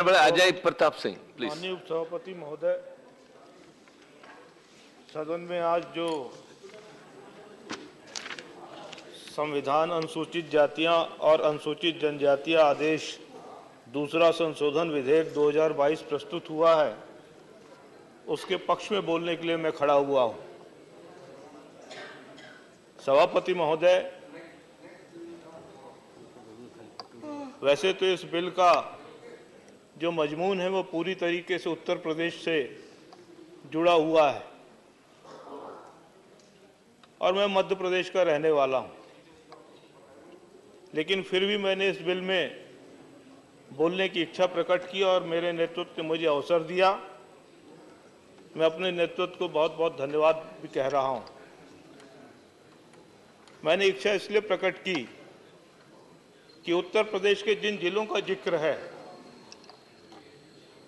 Ajay Pratap Singh please. माननीय उपसभापति महोदय, सदन में आज जो संविधान अनुसूचित जातियां और अनुसूचित जनजातियां आदेश दूसरा संशोधन विधेयक 2022 प्रस्तुत हुआ है, उसके पक्ष में बोलने के लिए मैं खड़ा हुआ हूं। सभापति महोदय, वैसे तो इस बिल का जो मजमून है वो पूरी तरीके से उत्तर प्रदेश से जुड़ा हुआ है और मैं मध्य प्रदेश का रहने वाला हूं, लेकिन फिर भी मैंने इस बिल में बोलने की इच्छा प्रकट की और मेरे नेतृत्व ने मुझे अवसर दिया। मैं अपने नेतृत्व को बहुत बहुत धन्यवाद भी कह रहा हूं। मैंने इच्छा इसलिए प्रकट की कि उत्तर प्रदेश के जिन जिलों का जिक्र है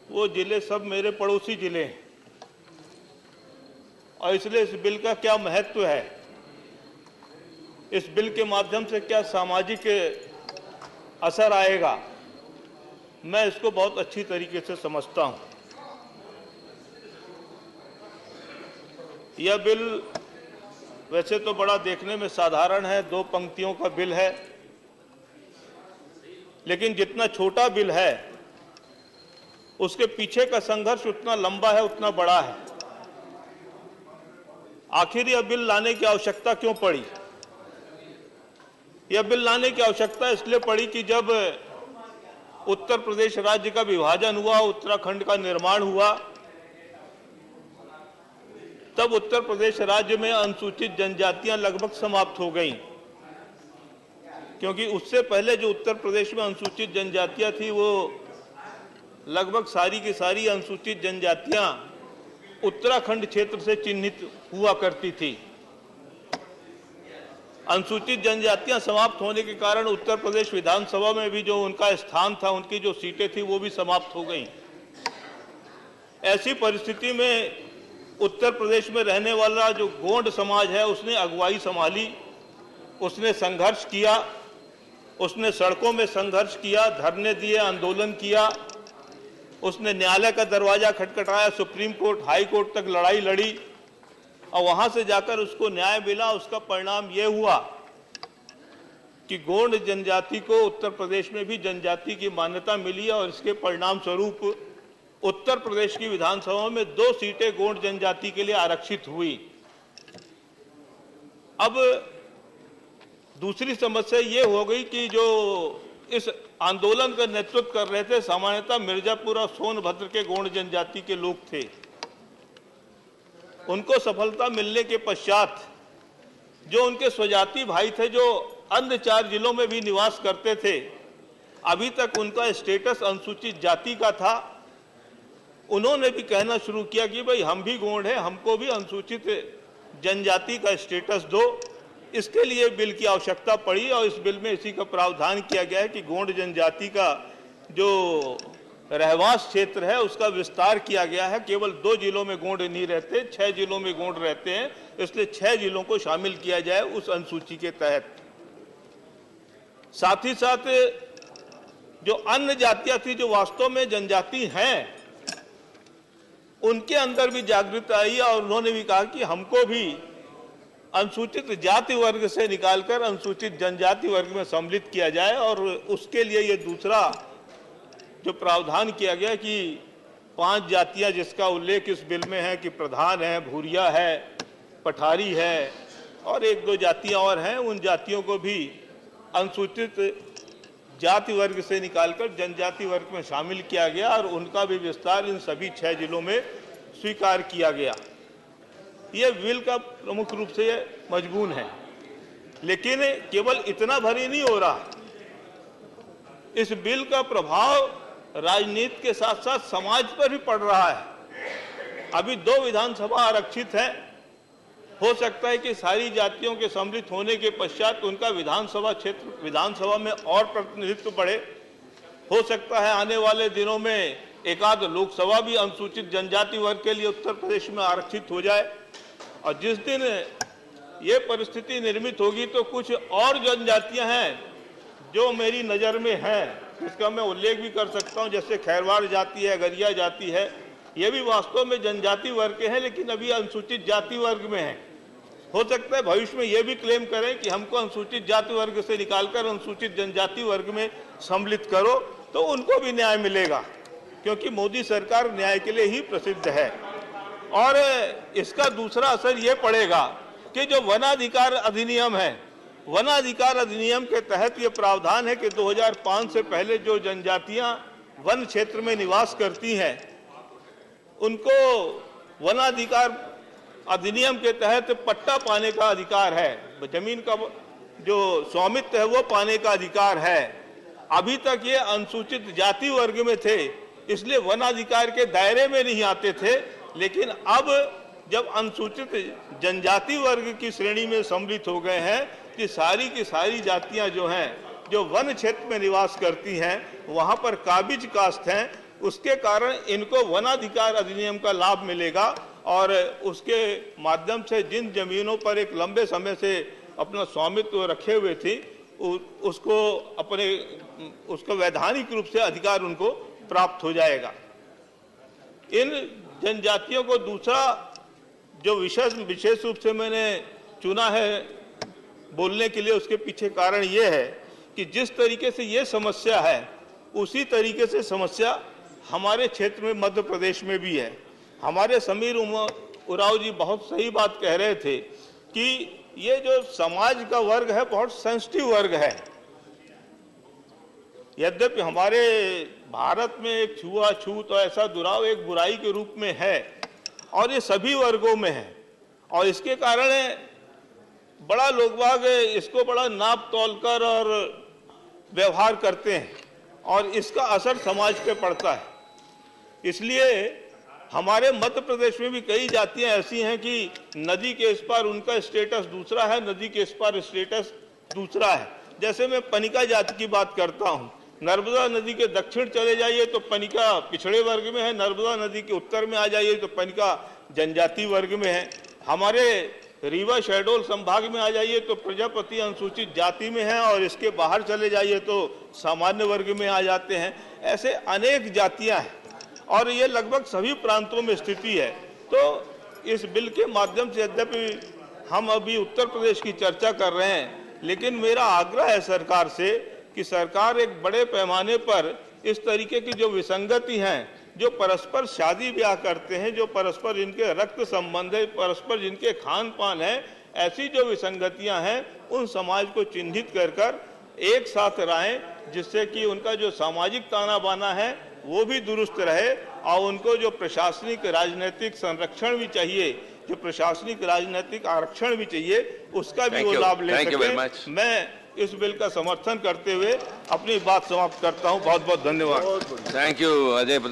वो जिले सब मेरे पड़ोसी जिले हैं और इसलिए इस बिल का क्या महत्व है, इस बिल के माध्यम से क्या सामाजिक असर आएगा, मैं इसको बहुत अच्छी तरीके से समझता हूं। यह बिल वैसे तो बड़ा देखने में साधारण है, 2 पंक्तियों का बिल है, लेकिन जितना छोटा बिल है उसके पीछे का संघर्ष उतना लंबा है, उतना बड़ा है। आखिर यह बिल लाने की आवश्यकता क्यों पड़ी? यह बिल लाने की आवश्यकता इसलिए पड़ी कि जब उत्तर प्रदेश राज्य का विभाजन हुआ, उत्तराखंड का निर्माण हुआ, तब उत्तर प्रदेश राज्य में अनुसूचित जनजातियां लगभग समाप्त हो गईं, क्योंकि उससे पहले जो उत्तर प्रदेश में अनुसूचित जनजातियां थी वो लगभग सारी की सारी अनुसूचित जनजातियां उत्तराखंड क्षेत्र से चिन्हित हुआ करती थी। अनुसूचित जनजातियां समाप्त होने के कारण उत्तर प्रदेश विधानसभा में भी जो उनका स्थान था, उनकी जो सीटें थी वो भी समाप्त हो गईं। ऐसी परिस्थिति में उत्तर प्रदेश में रहने वाला जो गोंड समाज है उसने अगुवाई संभाली, उसने संघर्ष किया, उसने सड़कों में संघर्ष किया, धरने दिए, आंदोलन किया, उसने न्यायालय का दरवाजा खटखटाया, सुप्रीम कोर्ट, हाई कोर्ट तक लड़ाई लड़ी और वहां से जाकर उसको न्याय मिला। उसका परिणाम यह हुआ कि गोंड जनजाति को उत्तर प्रदेश में भी जनजाति की मान्यता मिली और इसके परिणाम स्वरूप उत्तर प्रदेश की विधानसभा में 2 सीटें गोंड जनजाति के लिए आरक्षित हुई। अब दूसरी समस्या ये हो गई कि जो इस आंदोलन का नेतृत्व कर रहे थे सामान्यतः मिर्जापुर और सोनभद्र के गोंड जनजाति के लोग थे। उनको सफलता मिलने के पश्चात जो उनके स्वजाति भाई थे जो अन्य 4 जिलों में भी निवास करते थे, अभी तक उनका स्टेटस अनुसूचित जाति का था, उन्होंने भी कहना शुरू किया कि भाई हम भी गोंड हैं, हमको भी अनुसूचित जनजाति का स्टेटस दो। इसके लिए बिल की आवश्यकता पड़ी और इस बिल में इसी का प्रावधान किया गया है कि गोंड जनजाति का जो रहवास क्षेत्र है उसका विस्तार किया गया है। केवल 2 जिलों में गोंड नहीं रहते, 6 जिलों में गोंड रहते हैं, इसलिए 6 जिलों को शामिल किया जाए उस अनुसूची के तहत। साथ ही साथ जो अन्य जातियां थी जो वास्तव में जनजाति हैं, उनके अंदर भी जागृति आई और उन्होंने भी कहा कि हमको भी अनुसूचित जाति वर्ग से निकालकर अनुसूचित जनजाति वर्ग में सम्मिलित किया जाए। और उसके लिए ये दूसरा जो प्रावधान किया गया कि 5 जातियां जिसका उल्लेख इस बिल में है कि प्रधान है, भूरिया है, पठारी है और 1-2 जातियां और हैं, उन जातियों को भी अनुसूचित जाति वर्ग से निकालकर जनजाति वर्ग में शामिल किया गया और उनका भी विस्तार इन सभी 6 जिलों में स्वीकार किया गया। यह बिल का प्रमुख रूप से मजमून है, लेकिन केवल इतना भर ही नहीं हो रहा, इस बिल का प्रभाव राजनीति के साथ साथ समाज पर भी पड़ रहा है। अभी 2 विधानसभा आरक्षित हैं, हो सकता है कि सारी जातियों के सम्मिलित होने के पश्चात उनका विधानसभा क्षेत्र, विधानसभा में और प्रतिनिधित्व बढ़े। हो सकता है आने वाले दिनों में एकाध लोकसभा भी अनुसूचित जनजाति वर्ग के लिए उत्तर प्रदेश में आरक्षित हो जाए और जिस दिन ये परिस्थिति निर्मित होगी तो कुछ और जनजातियां हैं जो मेरी नज़र में हैं, जिसका मैं उल्लेख भी कर सकता हूं, जैसे खैरवाड़ जाति है, गरिया जाति है, ये भी वास्तव में जनजाति वर्ग के हैं, लेकिन अभी अनुसूचित जाति वर्ग में है। हो सकता है भविष्य में ये भी क्लेम करें कि हमको अनुसूचित जाति वर्ग से निकालकर अनुसूचित जनजाति वर्ग में सम्मिलित करो, तो उनको भी न्याय मिलेगा, क्योंकि मोदी सरकार न्याय के लिए ही प्रसिद्ध है। और इसका दूसरा असर ये पड़ेगा कि जो वनाधिकार अधिनियम है, वनाधिकार अधिनियम के तहत ये प्रावधान है कि 2005 से पहले जो जनजातियां वन क्षेत्र में निवास करती हैं, उनको वनाधिकार अधिनियम के तहत पट्टा पाने का अधिकार है, जमीन का जो स्वामित्व है वो पाने का अधिकार है। अभी तक ये अनुसूचित जाति वर्ग में थे, इसलिए वनाधिकार के दायरे में नहीं आते थे, लेकिन अब जब अनुसूचित जनजाति वर्ग की श्रेणी में सम्मिलित हो गए हैं कि सारी की सारी जातियां जो हैं, जो वन क्षेत्र में निवास करती हैं, वहां पर काबिज कास्ट हैं, उसके कारण इनको वनाधिकार अधिनियम का लाभ मिलेगा और उसके माध्यम से जिन जमीनों पर एक लंबे समय से अपना स्वामित्व रखे हुए थी, उसको वैधानिक रूप से अधिकार उनको प्राप्त हो जाएगा। इन जनजातियों को दूसरा जो विशेष रूप से मैंने चुना है बोलने के लिए, उसके पीछे कारण ये है कि जिस तरीके से ये समस्या है, उसी तरीके से समस्या हमारे क्षेत्र में मध्य प्रदेश में भी है। हमारे समीर उरांव जी बहुत सही बात कह रहे थे कि ये जो समाज का वर्ग है बहुत सेंसिटिव वर्ग है। यद्यपि हमारे भारत में एक छुआछूत और ऐसा दुराव एक बुराई के रूप में है और ये सभी वर्गों में है, और इसके कारण बड़ा लोग बाग इसको बड़ा नाप तोल कर और व्यवहार करते हैं और इसका असर समाज पे पड़ता है। इसलिए हमारे मध्य प्रदेश में भी कई जातियां ऐसी हैं कि नदी के इस पार उनका स्टेटस दूसरा है, नदी के इस पार स्टेटस दूसरा है। जैसे मैं पनिका जाति की बात करता हूं, नर्मदा नदी के दक्षिण चले जाइए तो पनिका पिछड़े वर्ग में है, नर्मदा नदी के उत्तर में आ जाइए तो पनिका जनजाति वर्ग में है। हमारे रीवा शहडोल संभाग में आ जाइए तो प्रजापति अनुसूचित जाति में है और इसके बाहर चले जाइए तो सामान्य वर्ग में आ जाते हैं। ऐसे अनेक जातियां हैं और ये लगभग सभी प्रांतों में स्थिति है। तो इस बिल के माध्यम से यद्यपि हम अभी उत्तर प्रदेश की चर्चा कर रहे हैं, लेकिन मेरा आग्रह है सरकार से कि सरकार एक बड़े पैमाने पर इस तरीके की जो विसंगति हैं, जो परस्पर शादी ब्याह करते हैं, जो परस्पर जिनके रक्त संबंध है, परस्पर जिनके खान पान है, ऐसी जो विसंगतियां हैं, उन समाज को चिन्हित कर एक साथ लाएं, जिससे कि उनका जो सामाजिक ताना बाना है वो भी दुरुस्त रहे और उनको जो प्रशासनिक राजनीतिक संरक्षण भी चाहिए, जो प्रशासनिक राजनीतिक आरक्षण भी चाहिए, उसका भी वो लाभ ले सके। मैं इस बिल का समर्थन करते हुए अपनी बात समाप्त करता हूं। बहुत बहुत धन्यवाद। Thank you Ajay.